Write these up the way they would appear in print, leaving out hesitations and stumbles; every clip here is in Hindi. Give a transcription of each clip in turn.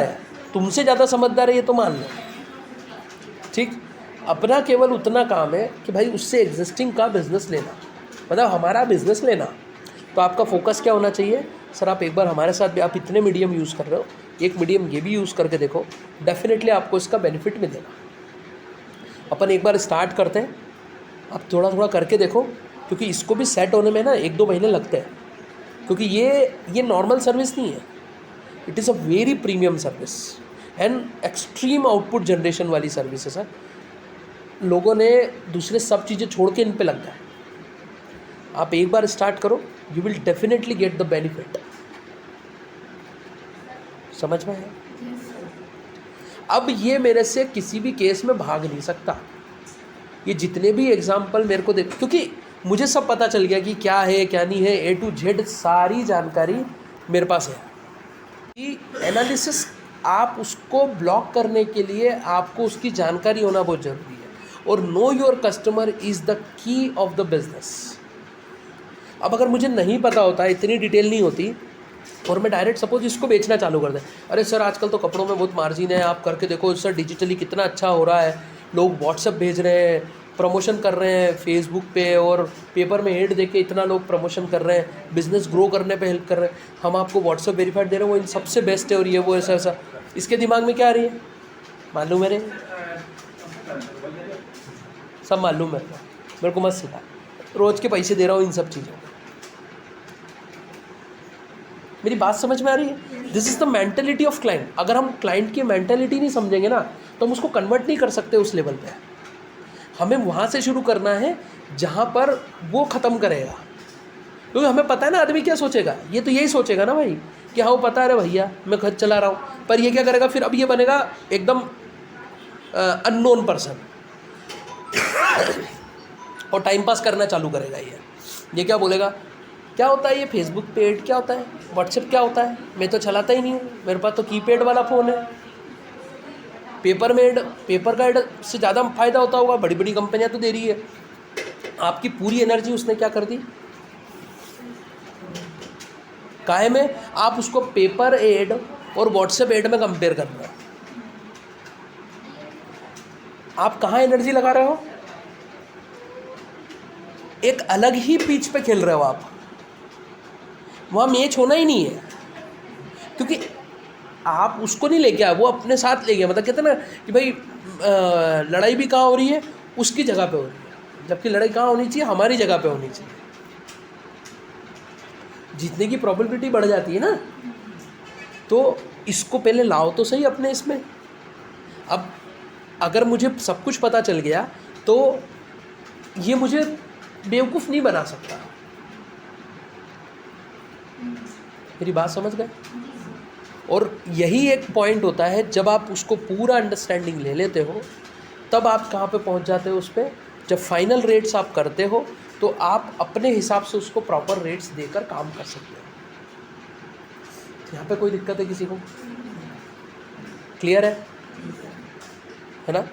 है, तुमसे ज़्यादा समझदार है ये तो मान लो, ठीक। अपना केवल उतना काम है कि भाई उससे एग्जिस्टिंग का बिजनेस लेना, मतलब हमारा बिजनेस लेना। तो आपका फोकस क्या होना चाहिए? सर आप एक बार हमारे साथ भी, आप इतने मीडियम यूज़ कर रहे हो, एक मीडियम ये भी यूज़ करके देखो, डेफिनेटली आपको इसका बेनिफिट मिलेगा। अपन एक बार स्टार्ट करते हैं, आप थोड़ा थोड़ा करके देखो, क्योंकि इसको भी सेट होने में ना 1-2 महीने लगते हैं, क्योंकि ये नॉर्मल सर्विस नहीं है, it is a very premium service and extreme output generation वाली सर्विस है सर। लोगों ने दूसरे सब चीज़ें छोड़ के इन पे लग गए। आप एक बार स्टार्ट करो, you will definitely get the benefit. समझ में है? अब ये मेरे से किसी भी केस में भाग नहीं सकता। ये जितने भी एग्जाम्पल मेरे को देख, क्योंकि मुझे सब पता चल गया कि क्या है क्या नहीं है, A to Z सारी जानकारी मेरे पास है। कि एनालिसिस, आप उसको ब्लॉक करने के लिए आपको उसकी जानकारी होना बहुत ज़रूरी है, और know your customer is the key of the business. अब अगर मुझे नहीं पता होता, इतनी डिटेल नहीं होती, और मैं डायरेक्ट सपोज इसको बेचना चालू कर दें, अरे सर आजकल तो कपड़ों में बहुत मार्जिन है, आप करके देखो सर, डिजिटली कितना अच्छा हो रहा है, लोग व्हाट्सएप भेज रहे हैं, प्रमोशन कर रहे हैं फेसबुक पे, और पेपर में ऐड देके इतना लोग प्रमोशन कर रहे हैं, बिज़नेस ग्रो करने पे हेल्प कर रहे हैं, हम आपको व्हाट्सएप वेरीफाइड दे रहे हैं, वो इन सबसे बेस्ट है, और ये वो ऐसा ऐसा। इसके दिमाग में क्या आ रही है मालूम है? रे सब मालूम है, मेरे को मत सिखा, रोज़ के पैसे दे रहा हूँ इन सब चीज़ों को। मेरी बात समझ में आ रही है? This is the mentality of client. अगर हम क्लाइंट की मेंटेलिटी नहीं समझेंगे ना, तो हम उसको कन्वर्ट नहीं कर सकते उस लेवल पे। हमें वहाँ से शुरू करना है जहाँ पर वो ख़त्म करेगा, क्योंकि हमें पता है ना आदमी क्या सोचेगा। ये तो यही सोचेगा ना भाई कि हाँ वो पता है, अरे भैया मैं घर चला रहा हूँ, पर ये क्या करेगा फिर? अब ये बनेगा एकदम अननोन पर्सन, और टाइम पास करना चालू करेगा। ये क्या बोलेगा, क्या होता है ये फेसबुक पे ऐड, क्या होता है व्हाट्सएप, क्या होता है, मैं तो चलाता ही नहीं हूँ, मेरे पास तो कीपैड वाला फ़ोन है। पेपर में ऐड, पेपर का ऐड से ज़्यादा फ़ायदा होता होगा, बड़ी बड़ी कंपनियाँ तो दे रही है। आपकी पूरी एनर्जी उसने क्या कर दी, काहे में? आप उसको पेपर ऐड और व्हाट्सएप ऐड में कंपेयर कर रहे हो। आप कहाँ एनर्जी लगा रहे हो? एक अलग ही पिच पे खेल रहे हो आप, वहाँ मैच होना ही नहीं है, क्योंकि आप उसको नहीं लेके आए, वो अपने साथ ले गया। मतलब कहते हैं ना कि भाई लड़ाई भी कहाँ हो रही है, उसकी जगह पे हो रही है, जबकि लड़ाई कहाँ होनी चाहिए, हमारी जगह पे होनी चाहिए। जीतने की प्रोबेबिलिटी बढ़ जाती है ना। तो इसको पहले लाओ तो सही अपने इसमें। अब अगर मुझे सब कुछ पता चल गया तो ये मुझे बेवकूफ़ नहीं बना सकता। मेरी बात समझ गए? और यही एक पॉइंट होता है, जब आप उसको पूरा अंडरस्टैंडिंग ले लेते हो, तब आप कहाँ पे पहुँच जाते हो उस पर। जब फाइनल रेट्स आप करते हो तो आप अपने हिसाब से उसको प्रॉपर रेट्स देकर काम कर सकते हो। यहाँ पे कोई दिक्कत है किसी को? क्लियर है ना?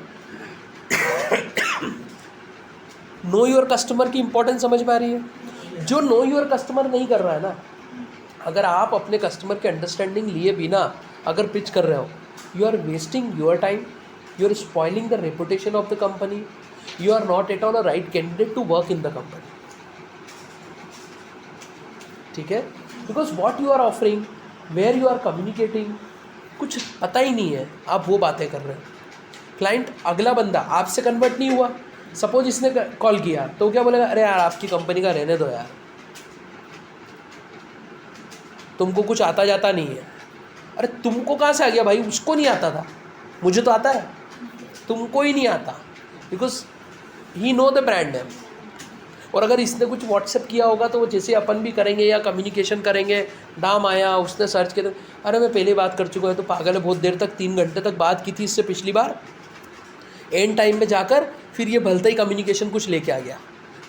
नो योर कस्टमर की इंपॉर्टेंस समझ में आ रही है? जो नो योर कस्टमर नहीं कर रहा है ना, अगर आप अपने कस्टमर के अंडरस्टैंडिंग लिए बिना अगर पिच कर रहे हो, you are wasting your time, you are spoiling the reputation of the company, you are not at all a right candidate to work in the company. ठीक है? Because what you are offering, where you are communicating, कुछ पता ही नहीं है, आप वो बातें कर रहे हो। क्लाइंट, अगला बंदा आपसे कन्वर्ट नहीं हुआ, सपोज इसने कॉल किया, तो क्या बोलेगा, अरे यार आपकी कंपनी का रहने दो यार, तुमको कुछ आता जाता नहीं है। अरे तुमको कहाँ से आ गया भाई? उसको नहीं आता था, मुझे तो आता है, तुमको ही नहीं आता, because he know the brand name. और अगर इसने कुछ व्हाट्सएप किया होगा तो वो जैसे अपन भी करेंगे या कम्युनिकेशन करेंगे, नाम आया, उसने सर्च किया, अरे मैं पहले बात कर चुका है, तो पागल है, बहुत देर तक 3 घंटे तक बात की थी इससे पिछली बार, एंड टाइम में जाकर फिर ये भलता ही कम्युनिकेशन कुछ लेके आ गया,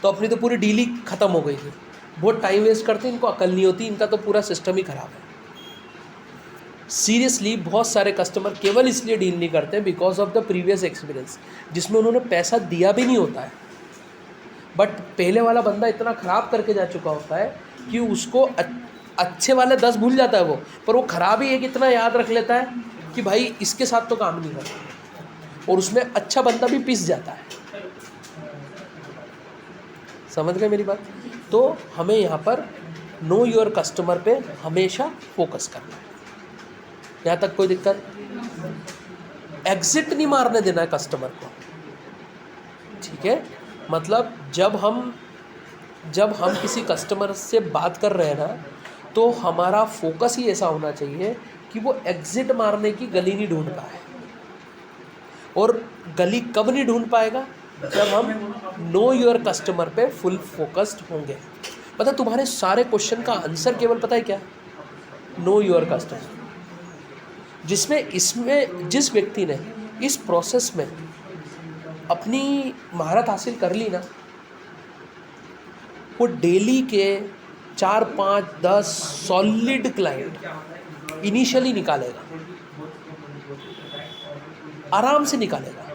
तो अपनी तो पूरी डील ही ख़त्म हो गई थी। बहुत टाइम वेस्ट करते, इनको अकल नहीं होती, इनका तो पूरा सिस्टम ही ख़राब है। सीरियसली बहुत सारे कस्टमर केवल इसलिए डील नहीं करते because of the previous experience, जिसमें उन्होंने पैसा दिया भी नहीं होता है, बट पहले वाला बंदा इतना ख़राब करके जा चुका होता है कि उसको अच्छे वाले 10 भूल जाता है वो, पर वो ख़राब ही एक इतना याद रख लेता है कि भाई इसके साथ तो काम नहीं करता, और उसमें अच्छा बंदा भी पिस जाता है। समझ गए मेरी बात? तो हमें यहाँ पर नो योर कस्टमर पे हमेशा फोकस करना है। यहाँ तक कोई दिक्कत? एग्जिट नहीं मारने देना है कस्टमर को, ठीक है? मतलब जब हम किसी कस्टमर से बात कर रहे हैं ना, तो हमारा फोकस ही ऐसा होना चाहिए कि वो एग्जिट मारने की गली नहीं ढूंढ पाए। और गली कब नहीं ढूंढ पाएगा? जब हम नो योर कस्टमर पे फुल फोकस्ड होंगे। पता तुम्हारे सारे क्वेश्चन का आंसर केवल पता है क्या? Know your customer. इसमें जिस व्यक्ति ने इस प्रोसेस में अपनी महारत हासिल कर ली ना, वो डेली के 4, 5, 10 सॉलिड क्लाइंट इनिशियली निकालेगा, आराम से निकालेगा,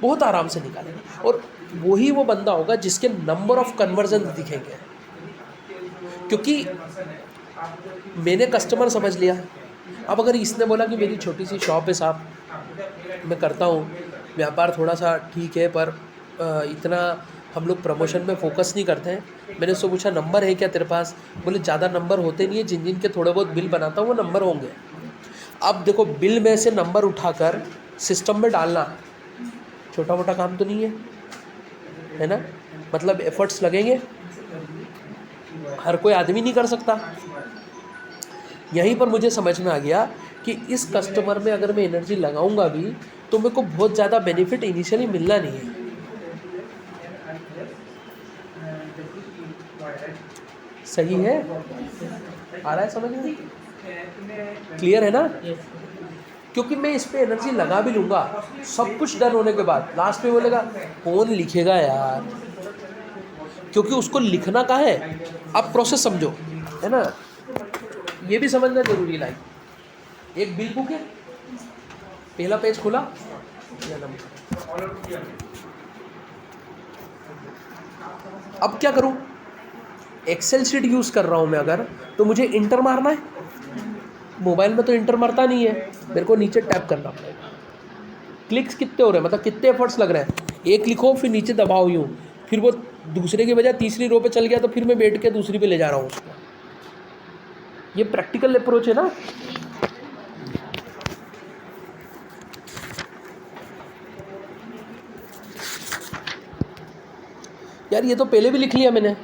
बहुत आराम से निकालेगा। और वही वो बंदा होगा जिसके नंबर ऑफ कन्वर्जन दिखेंगे, क्योंकि मैंने कस्टमर समझ लिया। अब अगर इसने बोला कि मेरी छोटी सी शॉप है साहब, मैं करता हूँ व्यापार, थोड़ा सा ठीक है, पर इतना हम लोग प्रमोशन में फोकस नहीं करते हैं। मैंने उससे पूछा नंबर है क्या तेरे पास? बोले ज़्यादा नंबर होते नहीं है, जिन जिन के थोड़े बहुत बिल बनाता हूँ वो नंबर होंगे। अब देखो, बिल में से नंबर उठाकर सिस्टम में डालना छोटा मोटा काम तो नहीं है ना? मतलब एफर्ट्स लगेंगे, हर कोई आदमी नहीं कर सकता। यहीं पर मुझे समझ में आ गया कि इस कस्टमर में अगर मैं एनर्जी लगाऊंगा भी तो मेरे को बहुत ज़्यादा बेनिफिट इनिशियली मिलना नहीं है। सही है? आ रहा है समझ में? क्लियर है ना? क्योंकि मैं इस पे एनर्जी लगा भी लूँगा, सब कुछ डन होने के बाद लास्ट में बोलेगा कौन लिखेगा यार, क्योंकि उसको लिखना कहाँ है। अब प्रोसेस समझो, है ना? ये भी समझना जरूरी है। एक बिल बुक है, पहला पेज खुला, अब क्या करूं? एक्सेल शीट यूज कर रहा हूं मैं अगर, तो मुझे इंटर मारना है। मोबाइल में तो इंटर मारता नहीं है, मेरे को नीचे टैप करना पड़ेगा। क्लिक्स कितने हो रहे हैं, मतलब कितने एफर्ट्स लग रहे हैं? एक लिखो फिर नीचे दबाओ यूं, फिर वो दूसरे की बजाय तीसरी रो पे चल गया तो फिर मैं बैठ के दूसरी पे ले जा रहा हूँ उसको। ये प्रैक्टिकल अप्रोच है ना? यार ये तो पहले भी लिख लिया मैंने।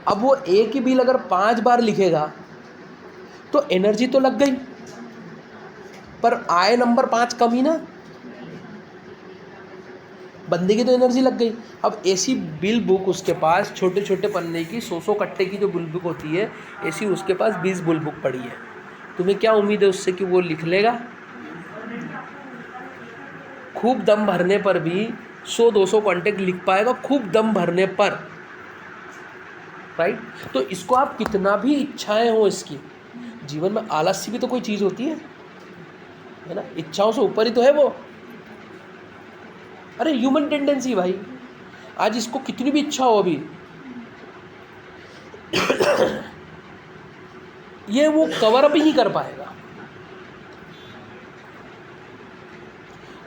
अब वो एक ही बिल अगर 5 बार लिखेगा तो एनर्जी तो लग गई, पर आए नंबर 5 कम ही ना, बंदे की तो एनर्जी लग गई। अब ऐसी बिल बुक उसके पास छोटे छोटे पन्ने की 100 कट्टे की जो बिल बुक होती है, ऐसी उसके पास 20 बिल बुक पड़ी है। तुम्हें क्या उम्मीद है उससे कि वो लिख लेगा? खूब दम भरने पर भी 100-200 कॉन्टेक्ट लिख पाएगा, खूब दम भरने पर, राइट? तो इसको आप कितना भी इच्छाएं हो इसकी, जीवन में आलस्य भी तो कोई चीज़ होती है ना? इच्छाओं से ऊपर ही तो है वो। अरे ह्यूमन टेंडेंसी भाई, आज इसको कितनी भी इच्छा हो अभी ये वो कवर अप ही नहीं कर पाएगा।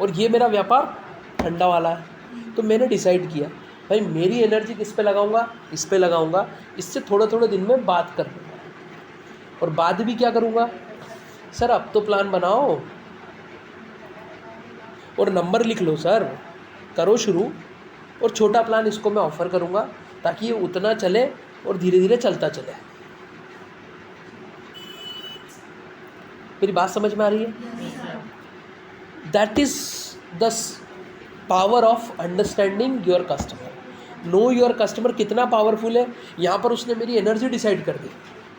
और ये मेरा व्यापार ठंडा वाला है, तो मैंने डिसाइड किया भाई मेरी एनर्जी किस पे लगाऊंगा? इस पे लगाऊंगा। इससे थोड़े थोड़े दिन में बात कर लूँगा, और बाद भी क्या करूँगा? सर अब तो प्लान बनाओ और नंबर लिख लो सर, करो शुरू, और छोटा प्लान इसको मैं ऑफ़र करूँगा ताकि ये उतना चले और धीरे धीरे चलता चले। मेरी बात समझ में आ रही है? That is the power of understanding your customer. Know your customer कितना पावरफुल है। यहाँ पर उसने मेरी एनर्जी डिसाइड कर दी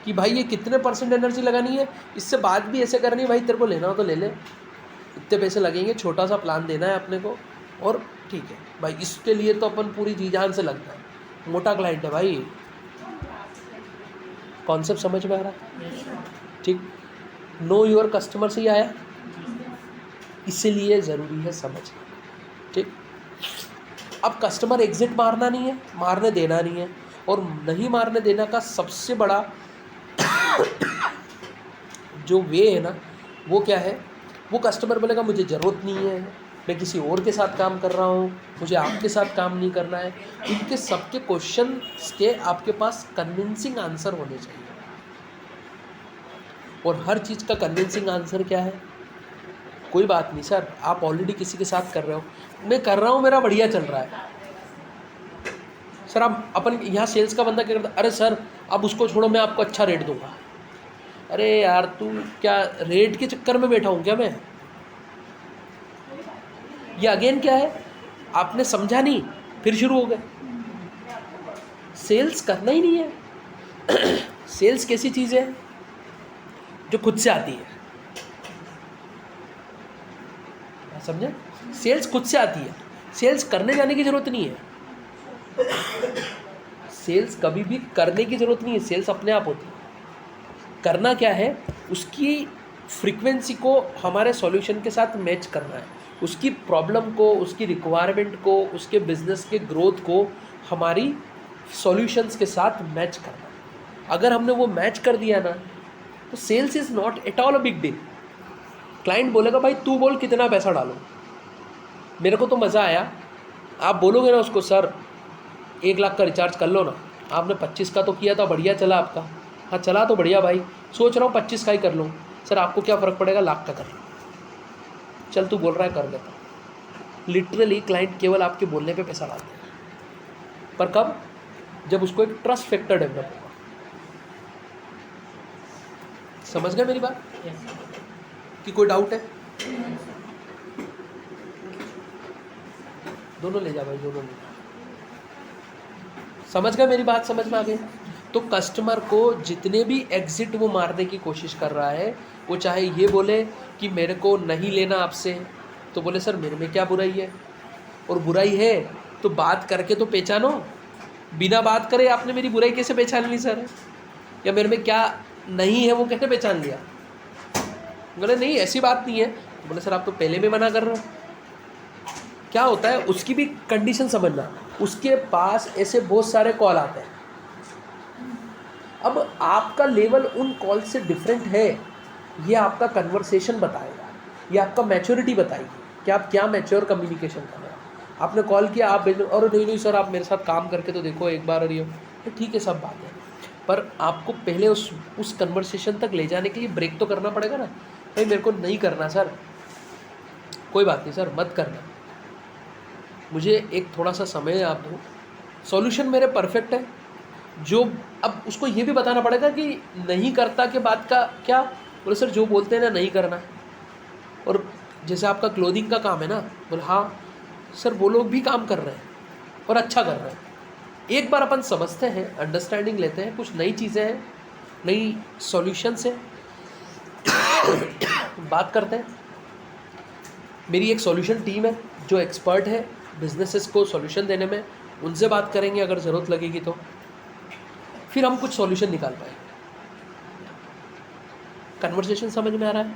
कि भाई ये कितने % एनर्जी लगानी है। इससे बात भी ऐसे करनी है, भाई तेरे को लेना हो तो ले ले, इतने पैसे लगेंगे, छोटा सा प्लान देना है अपने को, और ठीक है भाई इसके लिए तो अपन पूरी जी जान से लगता है, मोटा क्लाइंट है भाई। कॉन्सेप्ट समझ में आ रहा है? ठीक, नो योर कस्टमर से ही आया, इसीलिए ज़रूरी है समझना। ठीक, अब कस्टमर एग्जिट मारना नहीं है, मारने देना नहीं है। और नहीं मारने देना का सबसे बड़ा जो वे है ना, वो क्या है, वो कस्टमर बोलेगा मुझे ज़रूरत नहीं है, मैं किसी और के साथ काम कर रहा हूँ, मुझे आपके साथ काम नहीं करना है। इनके सबके क्वेश्चन के आपके पास कन्विंसिंग आंसर होने चाहिए। और हर चीज़ का कन्विंसिंग आंसर क्या है, कोई बात नहीं सर, आप ऑलरेडी किसी के साथ कर रहे हो, मैं कर रहा हूँ, मेरा बढ़िया चल रहा है। सर आप अपन यहाँ सेल्स का बंदा क्या करता है, अरे सर अब उसको छोड़ो, मैं आपको अच्छा रेट दूंगा। अरे यार तू क्या रेट के चक्कर में बैठा हूँ क्या मैं? ये अगेन क्या है, आपने समझा नहीं, फिर शुरू हो गए। सेल्स करना ही नहीं है। सेल्स कैसी चीज़ है जो खुद से आती है, समझे? सेल्स खुद से आती है, सेल्स करने जाने की ज़रूरत नहीं है। सेल्स कभी भी करने की ज़रूरत नहीं है, सेल्स अपने आप होती है। करना क्या है, उसकी फ्रीक्वेंसी को हमारे सॉल्यूशन के साथ मैच करना है, उसकी प्रॉब्लम को, उसकी रिक्वायरमेंट को, उसके बिजनेस के ग्रोथ को हमारी सॉल्यूशंस के साथ मैच करना है। अगर हमने वो मैच कर दिया ना, तो sales is not at all a big deal. Client बोलेगा भाई तू बोल कितना पैसा डालो, मेरे को तो मज़ा आया। आप बोलोगे ना उसको सर 1 लाख का रिचार्ज कर लो ना, आपने 25 का तो किया था, बढ़िया चला आपका, हाँ चला तो बढ़िया भाई, सोच रहा हूँ 25 का ही कर लूँ। सर आपको क्या फ़र्क पड़ेगा, लाख का कर लो, चल तू बोल रहा है कर देता। लिटरली क्लाइंट केवल आपके बोलने पे पैसा डालते हैं, पर कब, जब उसको एक ट्रस्ट फैक्टर डेवलप होगा। समझ गए मेरी बात कि कोई डाउट है? दोनों ले जा भाई, दोनों ले जा। समझ गए मेरी बात, समझ में आ गई? तो कस्टमर को जितने भी एग्जिट वो मारने की कोशिश कर रहा है, वो चाहे ये बोले कि मेरे को नहीं लेना आपसे, तो बोले सर मेरे में क्या बुराई है, और बुराई है तो बात करके तो पहचानो, बिना बात करे आपने मेरी बुराई कैसे पहचान ली सर, या मेरे में क्या नहीं है वो कैसे पहचान लिया? बोले नहीं ऐसी बात नहीं है। बोले सर आप तो पहले भी मना कर रहे हो। क्या होता है, उसकी भी कंडीशन समझना, उसके पास ऐसे बहुत सारे कॉल आते हैं। अब आपका लेवल उन कॉल से डिफरेंट है, ये आपका कन्वर्सेशन बताएगा, ये आपका मैच्योरिटी बताएगी कि आप क्या मैच्योर कम्युनिकेशन कर रहे हो। आपने कॉल किया, आप और नहीं सर आप मेरे साथ काम करके तो देखो एक बार, और ये तो ठीक है सब बात है, पर आपको पहले उस कन्वर्सेशन तक ले जाने के लिए ब्रेक तो करना पड़ेगा ना। भाई मेरे को नहीं करना सर, कोई बात नहीं सर मत करना, मुझे एक थोड़ा सा समय आप दो, सॉल्यूशन मेरे परफेक्ट है। जो अब उसको ये भी बताना पड़ेगा कि नहीं करता के बाद का क्या। बोले सर जो बोलते हैं ना नहीं करना, और जैसे आपका क्लोथिंग का काम है ना, बोले हाँ सर वो लोग भी काम कर रहे हैं और अच्छा कर रहे हैं। एक बार अपन समझते हैं, अंडरस्टैंडिंग लेते हैं, कुछ नई चीज़ें हैं, नई सॉल्यूशन से बात करते हैं। मेरी एक सॉल्यूशन टीम है जो एक्सपर्ट है बिजनेसेस को सॉल्यूशन देने में, उनसे बात करेंगे अगर ज़रूरत लगेगी तो, फिर हम कुछ सॉल्यूशन निकाल पाएंगे। कन्वर्सेशन समझ में आ रहा है?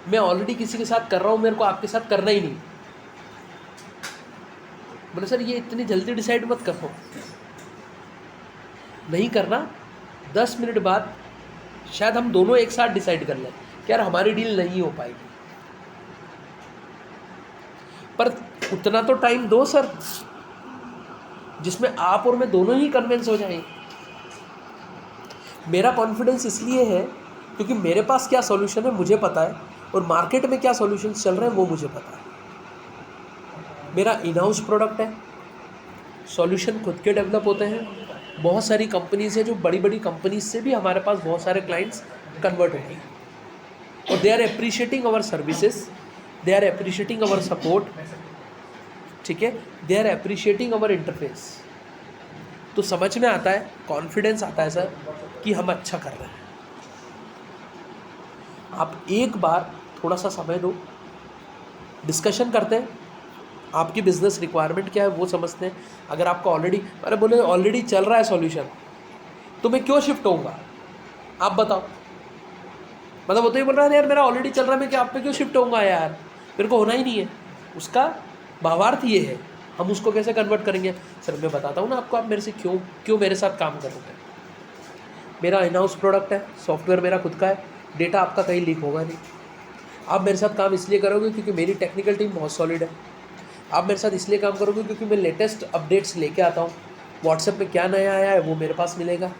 मैं ऑलरेडी किसी के साथ कर रहा हूँ, मेरे को आपके साथ करना ही नहीं। बोले सर ये इतनी जल्दी डिसाइड मत करो, नहीं करना, 10 मिनट बाद शायद हम दोनों एक साथ डिसाइड कर लें कि यार हमारी डील नहीं हो पाएगी, पर उतना तो टाइम दो सर जिसमें आप और मैं दोनों ही कन्विंस हो जाएं। मेरा कॉन्फिडेंस इसलिए है क्योंकि मेरे पास क्या सॉल्यूशन है मुझे पता है, और मार्केट में क्या सॉल्यूशंस चल रहे हैं वो मुझे पता है। मेरा इन हाउस प्रोडक्ट है, सॉल्यूशन खुद के डेवलप होते हैं। बहुत सारी कंपनीज है, जो बड़ी बड़ी कंपनीज से भी हमारे पास बहुत सारे क्लाइंट्स कन्वर्ट हो गए, और they are appreciating our services, they are appreciating our support, ठीक है, they are appreciating our interface. तो समझ में आता है, कॉन्फिडेंस आता है सर कि हम अच्छा कर रहे हैं। आप एक बार थोड़ा सा समय दो, डिस्कशन करते हैं, आपकी बिजनेस रिक्वायरमेंट क्या है वो समझते हैं। अगर आपका ऑलरेडी, अरे बोले ऑलरेडी चल रहा है सॉल्यूशन, तो मैं क्यों शिफ्ट होऊंगा, आप बताओ। मतलब वो तो ही बोल रहा है यार मेरा ऑलरेडी चल रहा है, मैं क्या आप पे क्यों शिफ्ट होऊंगा यार, मेरे को होना ही नहीं है। उसका भावार्थ ये है हम उसको कैसे कन्वर्ट करेंगे? सर मैं बताता हूँ ना आपको, आप मेरे से क्यों मेरे साथ काम करोगे। मेरा इन हाउस प्रोडक्ट है, सॉफ्टवेयर मेरा खुद का है, डेटा आपका कहीं लीक होगा नहीं। आप मेरे साथ काम इसलिए करोगे क्योंकि मेरी टेक्निकल टीम बहुत सॉलिड है। आप मेरे साथ इसलिए काम करोगे क्योंकि मैं लेटेस्ट अपडेट्स लेके आता हूँ। व्हाट्सएप में क्या नया आया है वो मेरे पास मिलेगा।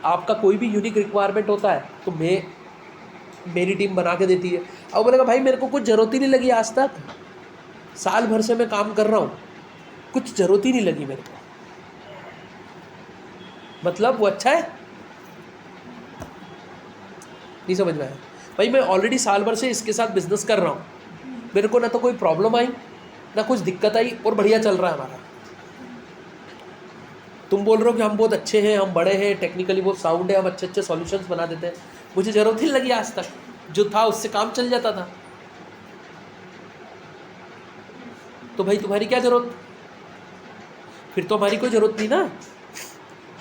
आपका कोई भी यूनिक रिक्वायरमेंट होता है तो मेरी टीम बना के देती है। अब बोलेगा भाई मेरे को कुछ ज़रूरत ही नहीं लगी आज तक, साल भर से मैं काम कर रहा हूँ, कुछ ज़रूरत ही नहीं लगी मेरे को, मतलब वो अच्छा है? नहीं समझ में आया? भाई मैं ऑलरेडी साल भर से इसके साथ बिजनेस कर रहा हूँ, मेरे को ना तो कोई प्रॉब्लम आई ना कुछ दिक्कत आई, और बढ़िया चल रहा है हमारा। तुम बोल रहे हो कि हम बहुत अच्छे हैं, हम बड़े हैं, टेक्निकली बहुत साउंड है, हम अच्छे अच्छे सॉल्यूशंस बना देते हैं। मुझे ज़रूरत ही नहीं लगी आज तक, जो था उससे काम चल जाता था। तो भाई तुम्हारी क्या ज़रूरत? फिर तो हमारी कोई ज़रूरत नहीं ना।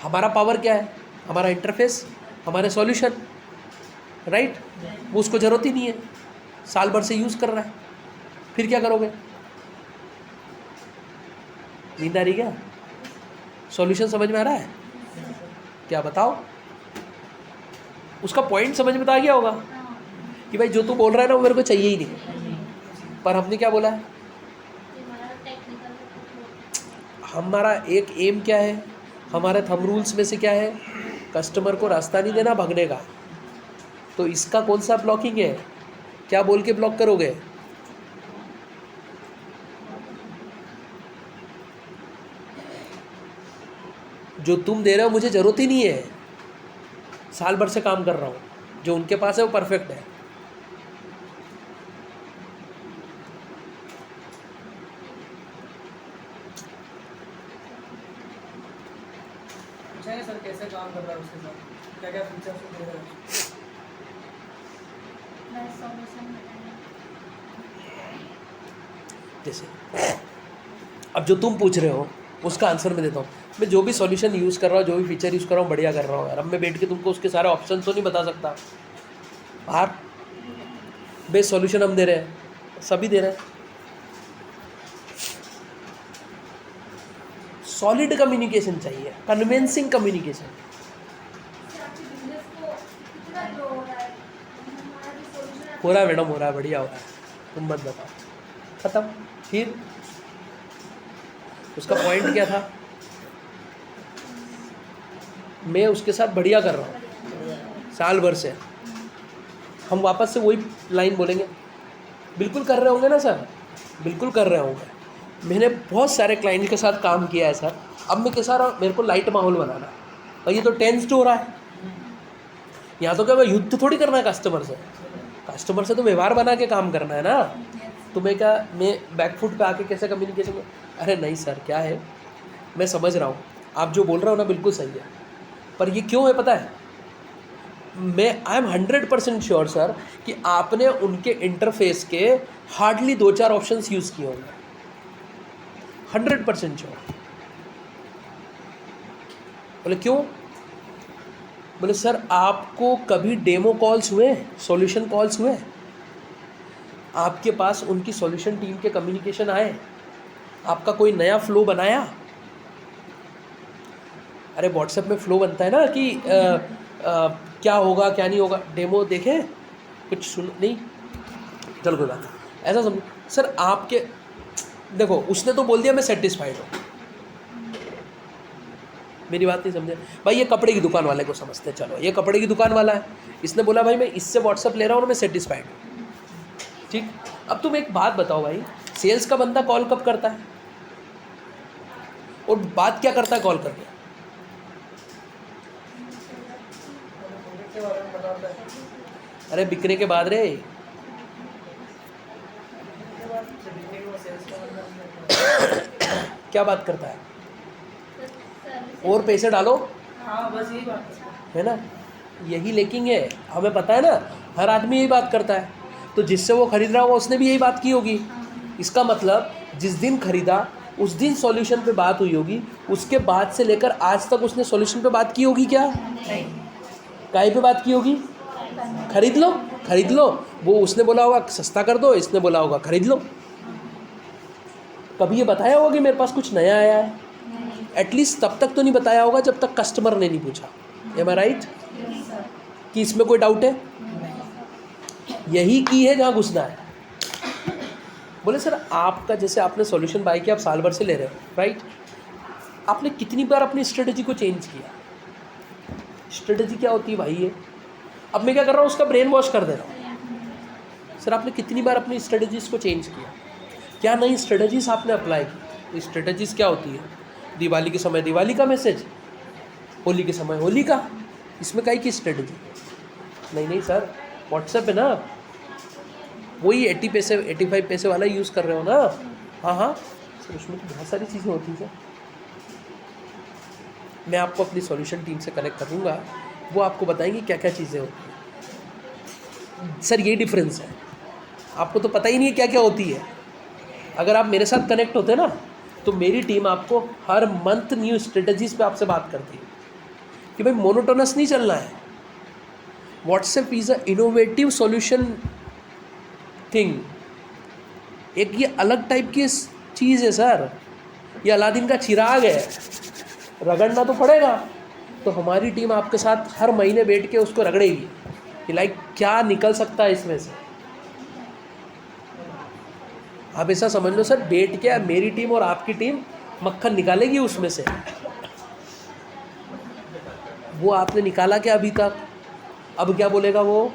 हमारा पावर क्या है? हमारा इंटरफेस, हमारे सॉल्यूशन, राइट? वो उसको ज़रूरत ही नहीं है, साल भर से यूज़ कर रहा है। फिर क्या करोगे? नींद आ रही क्या? सॉल्यूशन समझ में आ रहा है क्या? बताओ। उसका पॉइंट समझ में तो आ गया होगा कि भाई जो तू बोल रहा है ना वो मेरे को चाहिए ही नहीं। पर हमने क्या बोला है? हमारा एक एम क्या है? हमारे थंब रूल्स में से क्या है? कस्टमर को रास्ता नहीं देना भागने का। तो इसका कौन सा ब्लॉकिंग है? क्या बोल के ब्लॉक करोगे? जो तुम दे रहे हो मुझे ज़रूरत ही नहीं है, साल भर से काम कर रहा हूँ, जो उनके पास है वो परफेक्ट है। सर कैसे काम कर रहा है उसके साथ, क्या क्या फीचर्स दे रहा है? जैसे अब जो तुम पूछ रहे हो उसका आंसर मैं देता हूँ। मैं जो भी सॉल्यूशन यूज़ कर रहा हूँ, जो भी फीचर यूज़ कर रहा हूँ, बढ़िया कर रहा हूँ यार। अब मैं बैठ के तुमको उसके सारे ऑप्शन तो नहीं बता सकता। बाहर बेस्ट सॉल्यूशन हम दे रहे हैं, सभी दे रहे हैं। सॉलिड कम्युनिकेशन चाहिए, कन्विंसिंग कम्युनिकेशन। हो रहा है मैडम, हो रहा है, बढ़िया हो रहा है, तुम मत बताओ। खत्म। फिर उसका पॉइंट क्या था? मैं उसके साथ बढ़िया कर रहा हूँ साल भर से। हम वापस से वही लाइन बोलेंगे, बिल्कुल कर रहे होंगे ना सर? बिल्कुल कर रहे होंगे। मैंने बहुत सारे क्लाइंट के साथ काम किया है सर। अब मैं कैसा रहा, मेरे को लाइट माहौल बनाना है, और ये तो टेंस्ड हो रहा है। यहाँ तो क्या मैं युद्ध थोड़ी करना है कस्टमर से, कस्टमर से तो व्यवहार बना के काम करना है ना। तुम्हें क्या मैं बैकफुट पे आके कैसे कम्युनिकेशन में? अरे नहीं सर, क्या है, मैं समझ रहा हूँ आप जो बोल रहे हो ना बिल्कुल सही है, पर ये क्यों है पता है? मैं आई एम 100% श्योर सर कि आपने उनके इंटरफेस के हार्डली 2-4 ऑप्शंस यूज़ किए होंगे, 100% श्योर। बोले क्यों? बोले सर आपको कभी डेमो कॉल्स हुए, सॉल्यूशन कॉल्स हुए, आपके पास उनकी सॉल्यूशन टीम के कम्युनिकेशन आए, आपका कोई नया फ्लो बनाया? अरे व्हाट्सएप में फ्लो बनता है ना कि क्या होगा क्या नहीं होगा, डेमो देखे, कुछ सुन नहीं, चलो कोई बात नहीं, ऐसा समझो सर। आपके देखो उसने तो बोल दिया मैं सेटिस्फाइड हूँ, मेरी बात नहीं समझे भाई। ये कपड़े की दुकान वाले को समझते, चलो ये कपड़े की दुकान वाला है, इसने बोला भाई मैं इससे व्हाट्सएप ले रहा हूँ और मैं सेटिस्फाइड हूँ, ठीक। अब तुम एक बात बताओ भाई, सेल्स का बंदा कॉल कब करता है और बात क्या करता है कॉल करके? अरे बिकने के बाद रे, क्या बात करता है? और पैसे डालो, हाँ बस यही बात है ना, यही लेकिन है, हमें पता है ना, हर आदमी यही बात करता है। तो जिससे वो खरीद रहा होगा उसने भी यही बात की होगी। इसका मतलब जिस दिन खरीदा उस दिन सॉल्यूशन पे बात हुई होगी, उसके बाद से लेकर आज तक उसने सॉल्यूशन पे बात की होगी क्या? नहीं। काहे पे बात की होगी? खरीद लो, खरीद लो। वो उसने बोला होगा सस्ता कर दो, इसने बोला होगा खरीद लो। कभी ये बताया होगा कि मेरे पास कुछ नया आया है? एटलीस्ट तब तक तो नहीं बताया होगा जब तक कस्टमर ने नहीं पूछा। एम आई राइट? कि इसमें कोई डाउट है? यही की है जहाँ घुसना है। बोले सर आपका जैसे आपने सॉल्यूशन बाय किया, आप साल भर से ले रहे हो राइट, आपने कितनी बार अपनी स्ट्रेटजी को चेंज किया? स्ट्रेटजी क्या होती है भाई ये? अब मैं क्या कर रहा हूँ, उसका ब्रेन वॉश कर दे रहा हूँ। सर आपने कितनी बार अपनी स्ट्रेटजीज़ को चेंज किया? क्या नई स्ट्रेटजीज़ आपने अप्लाई की? स्ट्रेटजीज़ क्या होती है? दिवाली के समय दिवाली का मैसेज, होली के समय होली का, इसमें काई की स्ट्रेटजी? नहीं सर, व्हाट्सएप है ना, वही 80 पैसे 85 पैसे वाला यूज़ कर रहे हो ना? हाँ सर, उसमें तो बहुत सारी चीज़ें होती हैं। मैं आपको अपनी सॉल्यूशन टीम से कनेक्ट करूँगा, वो आपको बताएंगे क्या क्या चीज़ें होती हैं। सर ये डिफरेंस है, आपको तो पता ही नहीं है क्या क्या होती है। अगर आप मेरे साथ कनेक्ट होते ना, तो मेरी टीम आपको हर मंथ न्यू स्ट्रेटजीज़ पे आपसे बात करती है कि भाई मोनोटोनस नहीं चलना है। WhatsApp is a innovative solution thing. एक ये अलग टाइप की चीज़ है सर, ये अलादीन का चिराग है, रगड़ना तो पड़ेगा। तो हमारी टीम आपके साथ हर महीने बैठ के उसको रगड़ेगी कि लाइक क्या निकल सकता है इसमें से। आप ऐसा समझ लो सर, बैठ के मेरी टीम और आपकी टीम मक्खन निकालेगी उसमें से। वो आपने निकाला क्या अभी तक? अब क्या बोलेगा वो?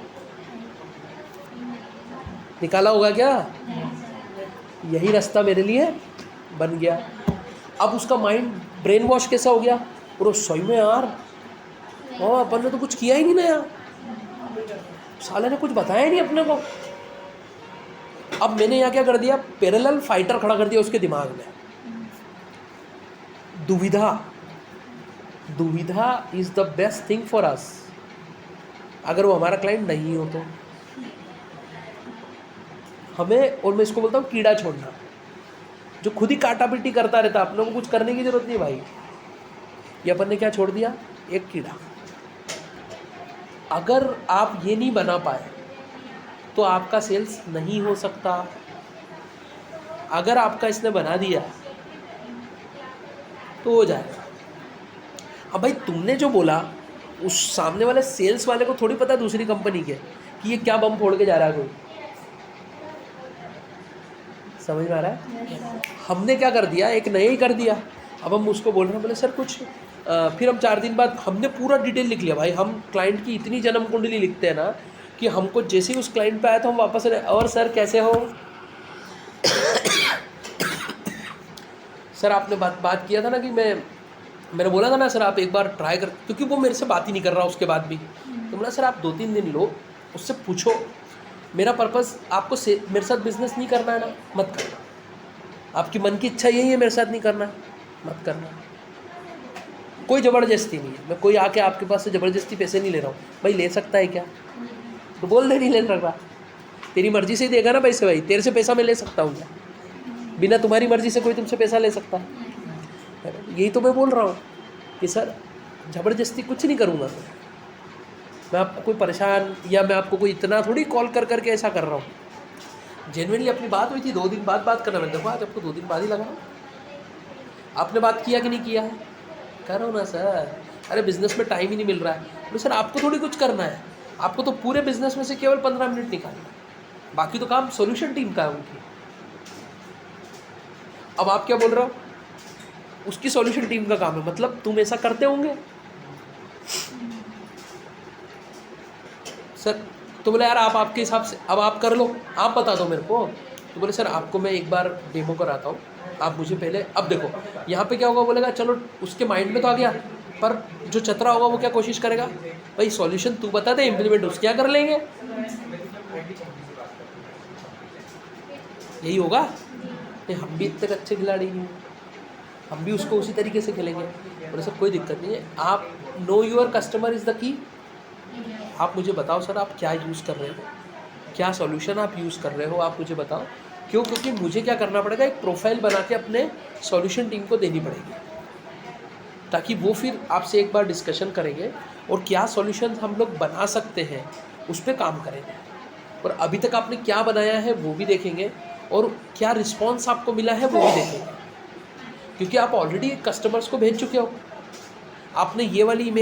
निकाला होगा क्या? यही रास्ता मेरे लिए बन गया। अब उसका माइंड ब्रेन वॉश कैसा हो गया? और सही में यार, अपन ने तो कुछ किया ही नहीं नया, साले ने कुछ बताया ही नहीं अपने को। अब मैंने यहाँ क्या कर दिया, पैरेलल फाइटर खड़ा कर दिया उसके दिमाग में। दुविधा is the best thing for us. अगर वो हमारा क्लाइंट नहीं हो तो हमें, और मैं इसको बोलता हूँ कीड़ा छोड़ना, जो खुद ही काटा पिटी करता रहता, अपने को कुछ करने की जरूरत नहीं भाई। ये अपन ने क्या छोड़ दिया? एक कीड़ा। अगर आप ये नहीं बना पाए तो आपका सेल्स नहीं हो सकता। अगर आपका इसने बना दिया तो हो जाएगा। अब भाई तुमने जो बोला, उस सामने वाले सेल्स वाले को थोड़ी पता दूसरी कंपनी के कि ये क्या बम फोड़ के जा रहा है कोई। समझ में आ रहा है? हमने क्या कर दिया, एक नया ही कर दिया। अब हम उसको बोल रहे हैं, बोले सर कुछ फिर हम 4 दिन बाद हमने पूरा डिटेल लिख लिया भाई। हम क्लाइंट की इतनी जन्म कुंडली लिखते हैं ना कि हमको जैसे ही उस क्लाइंट पे आया तो हम वापस और सर कैसे हो सर आपने बात किया था ना कि मैंने बोला था ना सर आप एक बार ट्राई कर, क्योंकि वो मेरे से बात ही नहीं कर रहा उसके बाद भी। तो बोला सर आप 2-3 दिन लो, उससे पूछो मेरा पर्पज़ आपको मेरे साथ बिजनेस नहीं करना है ना, मत करना। आपकी मन की इच्छा यही है मेरे साथ नहीं करना, मत करना। कोई ज़बरदस्ती नहीं है, मैं कोई आके आपके पास से ज़बरदस्ती पैसे नहीं ले रहा हूँ। भाई ले सकता है क्या? तो बोल दे नहीं ले रहा, तेरी मर्ज़ी से ही देगा ना पैसे। भाई तेरे से पैसा मैं ले सकता हूँ क्या? बिना तुम्हारी मर्ज़ी से कोई तुमसे पैसा ले सकता है? यही तो मैं बोल रहा हूँ कि सर ज़बरदस्ती कुछ नहीं करूँगा। मैं आपको कोई परेशान या मैं आपको कोई इतना थोड़ी कॉल कर करके ऐसा कर रहा हूँ। जेन्युइनली अपनी बात हुई थी, 2 दिन बाद बात करना। मैंने देखो आज आपको 2 दिन बाद ही लगा। आपने बात किया कि नहीं किया है? करो ना सर। अरे बिज़नेस में टाइम ही नहीं मिल रहा है। तो सर आपको थोड़ी कुछ करना है, आपको तो पूरे बिज़नेस में से केवल 15 मिनट निकालना है, बाकी तो काम सॉल्यूशन टीम का है उनकी। अब आप क्या बोल रहे हो? उसकी सॉल्यूशन टीम का काम है, मतलब तुम ऐसा करते होंगे सर। तो बोले यार आप आपके हिसाब से अब आप कर लो, आप बता दो मेरे को। तो बोले सर आपको मैं एक बार डेमो कराता हूँ, आप मुझे पहले। अब देखो यहाँ पे क्या होगा, बोलेगा चलो उसके माइंड में तो आ गया, पर जो चतरा होगा वो क्या कोशिश करेगा, भाई सॉल्यूशन तू बता दे, इम्प्लीमेंट उसके क्या कर लेंगे। यही होगा। नहीं हम भी इतने अच्छे खिलाड़ी नहीं, हम भी उसको उसी तरीके से खेलेंगे। बोले सर कोई दिक्कत नहीं है, आप know your customer is the key. आप मुझे बताओ सर आप क्या यूज़ कर रहे हो, क्या सॉल्यूशन आप यूज़ कर रहे हो, आप मुझे बताओ। क्यों? क्योंकि मुझे क्या करना पड़ेगा, एक प्रोफाइल बना के अपने सॉल्यूशन टीम को देनी पड़ेगी, ताकि वो फिर आपसे एक बार डिस्कशन करेंगे और क्या सॉल्यूशन हम लोग बना सकते हैं उस पर काम करेंगे। और अभी तक आपने क्या बनाया है वो भी देखेंगे, और क्या रिस्पॉन्स आपको मिला है वो भी देखेंगे, क्योंकि आप ऑलरेडी कस्टमर्स को भेज चुके हो। आपने ये वाली इमेज